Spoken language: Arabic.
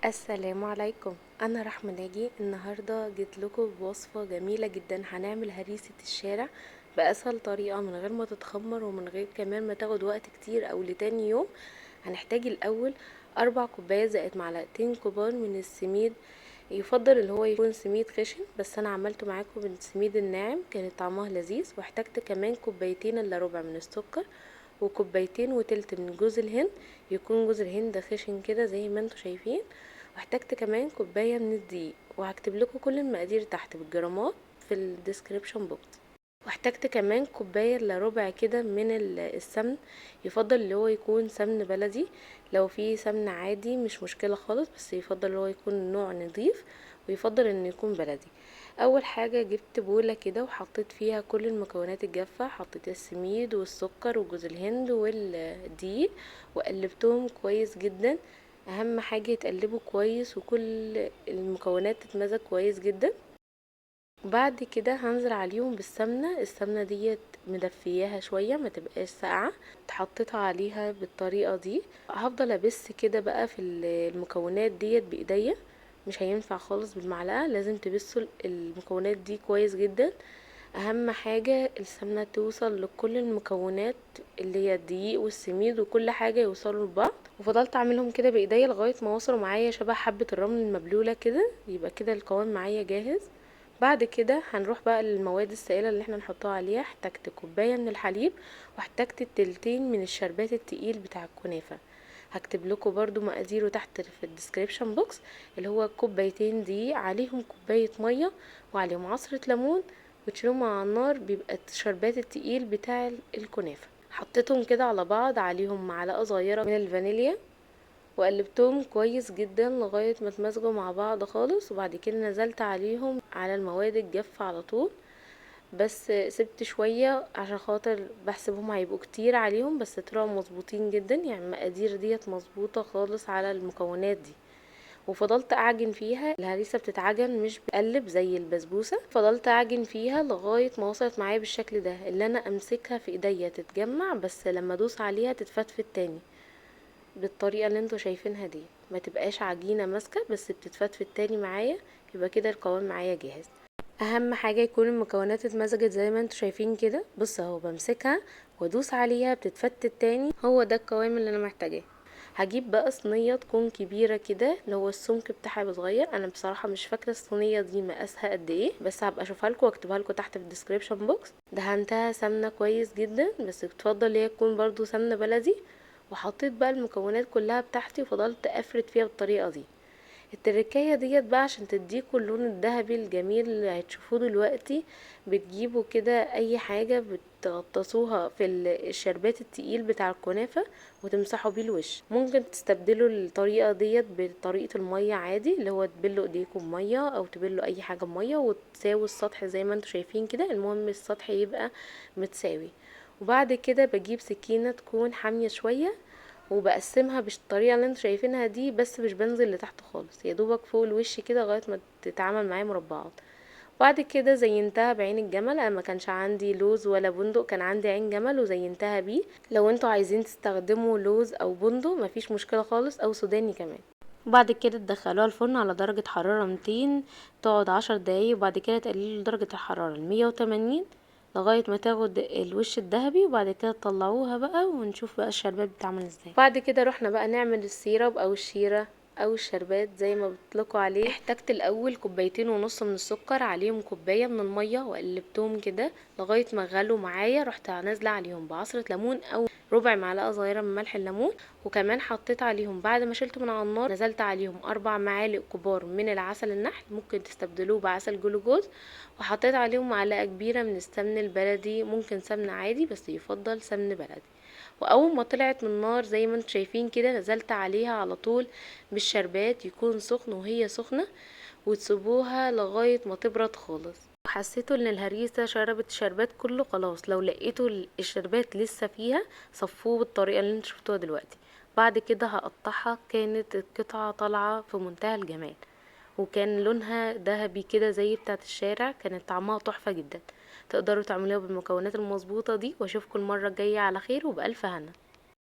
السلام عليكم. انا رحمة ناجي. النهاردة جيت لكم بوصفة جميلة جدا. هنعمل هريسة الشارع بأسهل طريقة من غير ما تتخمر ومن غير كمان ما تاخد وقت كتير او لتاني يوم. هنحتاج الاول 4 كوبايات زائد معلقتين كبار من السميد. يفضل اللي هو يكون سميد خشن، بس انا عملته معاكم بالسميد الناعم، كانت طعمها لذيذ. واحتجت كمان كوبايتين الا ربع من السكر، وكوبايتين وتلت من جوز الهند، يكون جوز الهند خشن كده زي ما انتوا شايفين. واحتجت كمان كوباية من الدقيق، وهكتب لكم كل المقادير تحت بالجرامات في الديسكريبشن بوكس. واحتجت كمان كوباية الا ربع كده من السمن. يفضل اللي هو يكون سمن بلدي، لو في سمن عادي مش مشكلة خالص، بس يفضل اللي هو يكون نوع نضيف، ويفضل انه يكون بلدي. اول حاجة جبت بولة كده وحطيت فيها كل المكونات الجافة، حطيت السميد والسكر وجوز الهند والدقيق وقلبتهم كويس جدا. اهم حاجة يتقلبوا كويس وكل المكونات تتمزج كويس جدا. بعد كده هنزل عليهم بالسمنة. السمنة ديت مدفياها شوية، ما تبقاش ساقعة. اتحطيتها عليها بالطريقة دي. هفضل ابس كده بقى في المكونات ديت بايديا، مش هينفع خالص بالمعلقة، لازم تبسوا المكونات دي كويس جدا. اهم حاجة السمنة توصل لكل المكونات، اللي هي الدقيق والسميد وكل حاجة يوصلوا لبعض. وفضلت اعملهم كده بايديا لغاية ما وصلوا معايا شبه حبة الرمل المبلولة كده، يبقى كده القوام معايا جاهز. بعد كده هنروح بقى للمواد السائلة اللي احنا نحطها عليها. احتجت كوباية من الحليب، واحتجت التلتين من الشربات التقيل بتاع الكنافة. هكتب لكم برضو مقاديره تحت في الديسكريبشن بوكس. اللي هو كوبايتين دي عليهم كوباية مية وعليهم عصرة ليمون، وتشيلهم على النار، بيبقى الشربات التقيل بتاع الكنافة. حطيتهم كده على بعض، عليهم معلقة صغيرة من الفانيليا، وقلبتهم كويس جدا لغاية ما اتمزجوا مع بعض خالص. وبعد كده نزلت عليهم على المواد الجافة على طول، بس سبت شوية عشان خاطر بحسبهم هيبقوا كتير عليهم، بس طلعوا مظبوطين جدا. يعني المقادير ديت مظبوطة خالص على المكونات دي. وفضلت اعجن فيها. الهريسة بتتعجن مش بقلب زي البسبوسة. فضلت اعجن فيها لغاية ما وصلت معايا بالشكل ده، اللي انا امسكها في ايديا تتجمع، بس لما ادوس عليها تتفتفت تاني بالطريقة اللي انتوا شايفينها دي. ما تبقاش عجينة ماسكة، بس بتتفتفت تاني معايا. يبقى كده القوام معايا جاهز. اهم حاجة يكون المكونات اتمزجت زي ما انتوا شايفين كده. بص اهو، بمسكها وادوس عليها بتتفتت تاني. هو ده القوام اللي انا محتاجاه. هجيب بقى صينية تكون كبيرة كده، اللي هو السمك بتاعها يبقى صغير. انا بصراحة مش فاكرة الصينية دي مقاسها قد ايه، بس هبقى اشوفها لكم واكتبها لكم تحت في الديسكريبشن بوكس. دهنتها سمنة كويس جدا، بس تفضل هي تكون برضو سمنة بلدي. وحطيت بقى المكونات كلها بتاعتي وفضلت افرد فيها بالطريقة دي. التركية ديت بقى عشان تديكوا اللون الذهبي الجميل اللي هتشوفوه دلوقتي. بتجيبوا كده اي حاجة بتغطسوها في الشربات التقيل بتاع الكنافة، وتمسحوا بيه الوش. ممكن تستبدلوا الطريقة ديت بطريقة المية عادي، اللي هو تبلوا ايديكم بمية او تبلوا اي حاجة بمية وتساووا السطح زي ما انتوا شايفين كده. المهم السطح يبقى متساوي. وبعد كده بجيب سكينة تكون حامية شوية، وبقسمها بالطريقه اللي انتوا شايفينها دي، بس مش بنزل لتحت خالص، يا دوبك فوق الوش كده لغايه ما تتعامل معايا مربعات. بعد كده زينتها بعين الجمل. انا ما كانش عندي لوز ولا بندق، كان عندي عين جمل وزينتها بيه. لو انتوا عايزين تستخدموا لوز او بندق مفيش مشكله خالص، او سوداني كمان. وبعد كده تدخلوها الفرن على درجة حرارة 200، تقعد 10 دقايق. وبعد كده تقللوا درجة الحرارة ل180 لغاية ما تاخد الوش الذهبي. وبعد كده تطلعوها بقى ونشوف بقى الشربات بتعمل ازاي. بعد كده رحنا بقى نعمل السيرب او الشيرة او الشربات زي ما بيطلقوا عليه. احتجت الاول كوبايتين ونص من السكر، عليهم كوباية من المية، وقلبتهم كده لغاية ما غلوا معايا. رحت نازلة عليهم بعصرة ليمون او ربع معلقة صغيرة من ملح الليمون. وكمان حطيت عليهم بعد ما شلته من على النار، نزلت عليهم 4 معالق كبار من العسل النحل، ممكن تستبدلوه بعسل جلوكوز. وحطيت عليهم معلقة كبيرة من السمن البلدي، ممكن سمن عادي بس يفضل سمن بلدي. واول ما طلعت من النار زي ما انتم شايفين كده، نزلت عليها على طول بالشربات، يكون سخن وهي سخنة، وتسيبوها لغاية ما تبرد خالص. حسيتوا ان الهريسة شربت الشربات كله خلاص. لو لقيتوا الشربات لسه فيها، صفوه بالطريقة اللي انتوا شفتوها دلوقتي. بعد كده هقطعها. كانت القطعة طالعة في منتهى الجمال، وكان لونها ذهبي كده زي بتاعة الشارع. كانت طعمها تحفة جدا. تقدروا تعملوها بالمكونات المظبوطة دي. واشوفكم المرة الجاية على خير وبألف هنا.